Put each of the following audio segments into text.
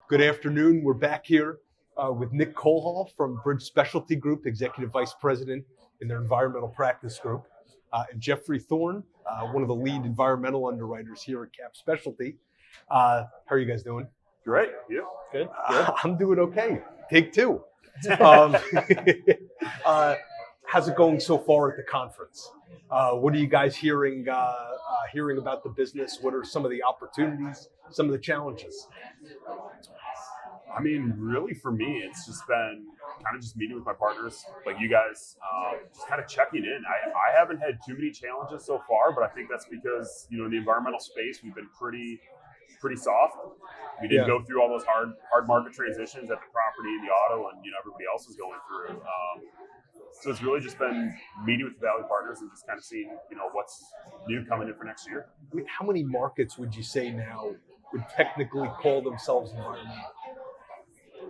Good afternoon. We're back here with Nick Kohal from CapSpecialty Group, Executive Vice President in their Environmental Practice Group, and Jeffrey Thorn, one of the lead environmental underwriters here at CapSpecialty. How are you guys doing? Great. Yeah. Good. I'm doing okay. Take two. How's it going so far at the conference? What are you guys hearing about the business? What are some of the opportunities, some of the challenges? I mean, really for me, it's just been kind of just meeting with my partners, like you guys, just kind of checking in. I haven't had too many challenges so far, but I think that's because, in the environmental space, we've been pretty soft. We didn't go through all those hard market transitions that the property and the auto and, everybody else is going through. So it's really just been meeting with the Valley partners and just kind of seeing, what's new coming in for next year. I mean, how many markets would you say now would technically call themselves environmental?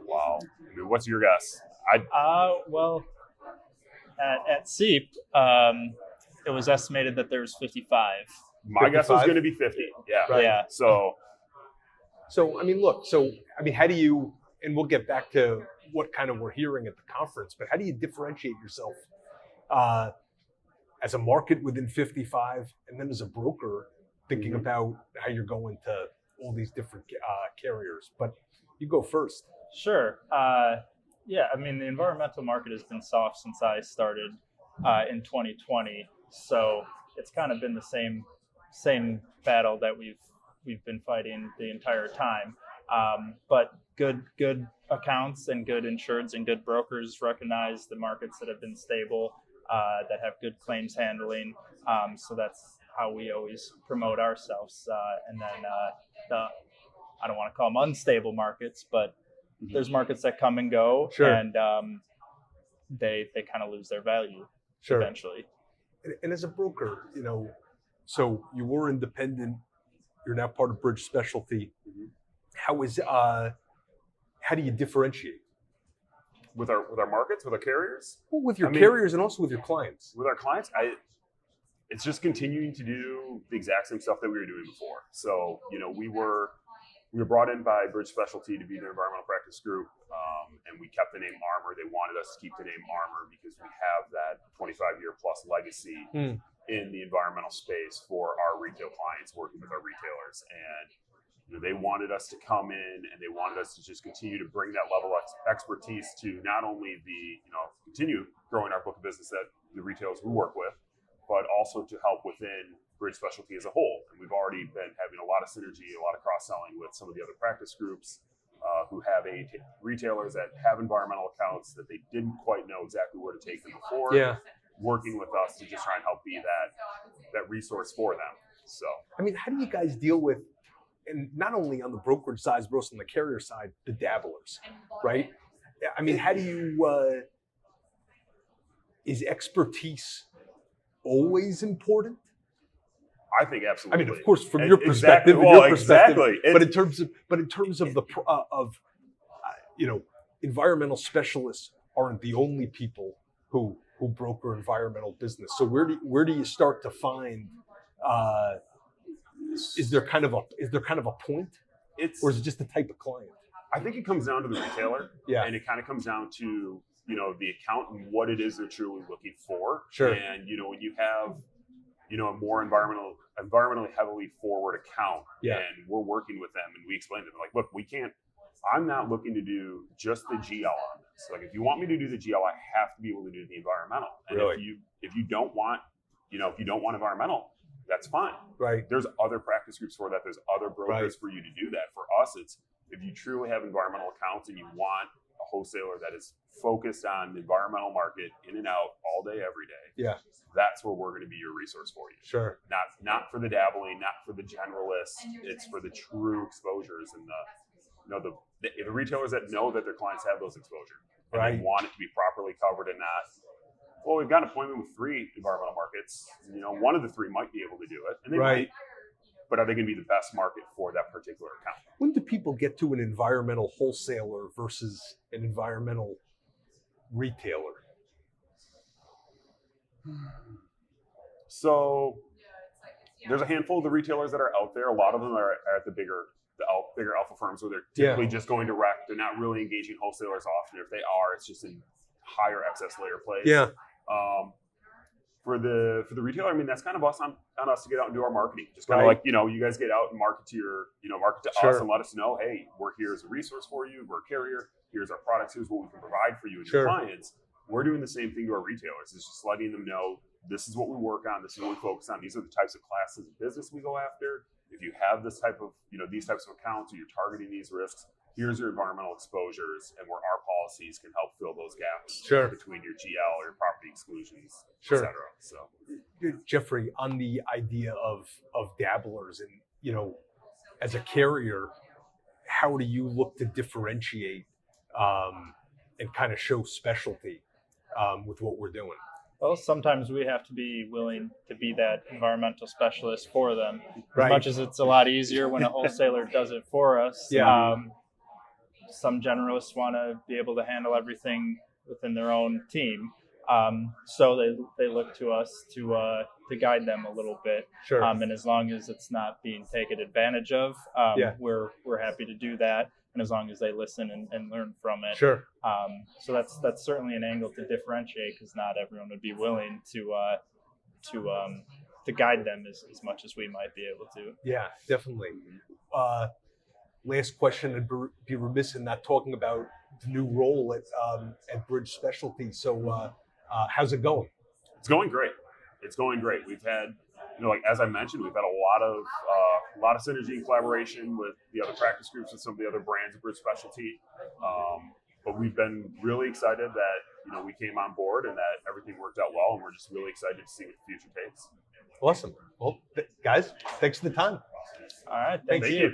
Wow. I mean, what's your guess? Well, at SEEP, it was estimated that there was 55. My guess was going to be 50. Yeah. Right. Yeah. So I mean, look. How do you? And we'll get back to what kind of we're hearing at the conference. But how do you differentiate yourself as a market within 55, and then as a broker thinking about how you're going to all these different carriers? But you go first. Sure. Yeah, I mean, the environmental market has been soft since I started in 2020. So it's kind of been the same battle that we've been fighting the entire time. But good accounts and good insureds and good brokers recognize the markets that have been stable, that have good claims handling. So that's how we always promote ourselves. And then I don't want to call them unstable markets, but there's markets that come and go, and they kind of lose their value eventually. And as a broker, so you were independent. You're now part of CapSpecialty. How do you differentiate with our markets, with our carriers? Well, with your carriers and also with your clients. With our clients, it's just continuing to do the exact same stuff that we were doing before. So we were brought in by CapSpecialty to be their environmental practice group, and we kept the name Armor. They wanted us to keep the name Armor because we have that 25-year plus legacy in the environmental space for our retail clients, working with our retailers. And they wanted us to come in, and they wanted us to just continue to bring that level of expertise to not only continue growing our book of business that the retailers we work with, but also to help within CapSpecialty as a whole. And we've already been having a lot of synergy, a lot of cross-selling with some of the other practice groups who have retailers that have environmental accounts that they didn't quite know exactly where to take them before. Working with us to just try and help be that resource for them. So, I mean, how do you guys deal with, and not only on the brokerage side, but also on the carrier side, the dabblers, right? I mean, how do you, is expertise always important? I think absolutely. I mean, of course, from your perspective, exactly. But in terms of the environmental specialists aren't the only people who broker environmental business. So where do you start to find? Is there kind of a point? Or is it just the type of client? I think it comes down to the retailer. Yeah. And it kind of comes down to the account and what it is they're truly looking for. Sure. And when you have a more environmentally heavily forward account, and we're working with them, and we explain to them, like, look, I'm not looking to do just the GL on this. Like, if you want me to do the GL, I have to be able to do the environmental. And really? if you don't want environmental, that's fine. Right. There's other practice groups for that. There's other brokers for you to do that. For us, it's if you truly have environmental accounts and you want a wholesaler that is focused on the environmental market in and out all day, every day. Yeah. That's where we're going to be your resource for you. Sure. Not for the dabbling, not for the generalists. It's for the true exposures and the retailers that know that their clients have those exposure and they want it to be properly covered and not. Well, we've got an appointment with 3 environmental markets. One of the 3 might be able to do it, and they might. But are they going to be the best market for that particular account? When do people get to an environmental wholesaler versus an environmental retailer? So there's a handful of the retailers that are out there. A lot of them are at the bigger bigger alpha firms where they're typically just going direct. They're not really engaging wholesalers often. If they are, it's just in higher excess layer plays. Yeah. For the retailer, I mean, that's kind of on us to get out and do our marketing. Just kind of like, you guys get out and market to us and let us know, hey, we're here as a resource for you. We're a carrier. Here's our products. Here's what we can provide for you and your clients. We're doing the same thing to our retailers. It's just letting them know this is what we work on. This is what we focus on. These are the types of classes of business we go after. If you have this type of, these types of accounts, or you're targeting these risks, here's your environmental exposures and where our policies can help fill those gaps between your GL or your property exclusions, et cetera. So, Jeffrey, on the idea of dabblers and, as a carrier, how do you look to differentiate and kind of show specialty with what we're doing? Well, sometimes we have to be willing to be that environmental specialist for them. As much as it's a lot easier when a wholesaler does it for us. Some generalists want to be able to handle everything within their own team. So they look to us to guide them a little bit. And as long as it's not being taken advantage of, we're happy to do that. And as long as they listen and learn from it. So that's certainly an angle to differentiate, because not everyone would be willing to guide them as much as we might be able to. Yeah, definitely. Last question, I'd be remiss in not talking about the new role at Bridge Specialty. So how's it going? It's going great. We've had, as I mentioned, we've had a lot of synergy and collaboration with the other practice groups and some of the other brands of Bridge Specialty. But we've been really excited that, we came on board and that everything worked out well. And we're just really excited to see what the future takes. Awesome. Well, guys, thanks for the time. All right. Thank you.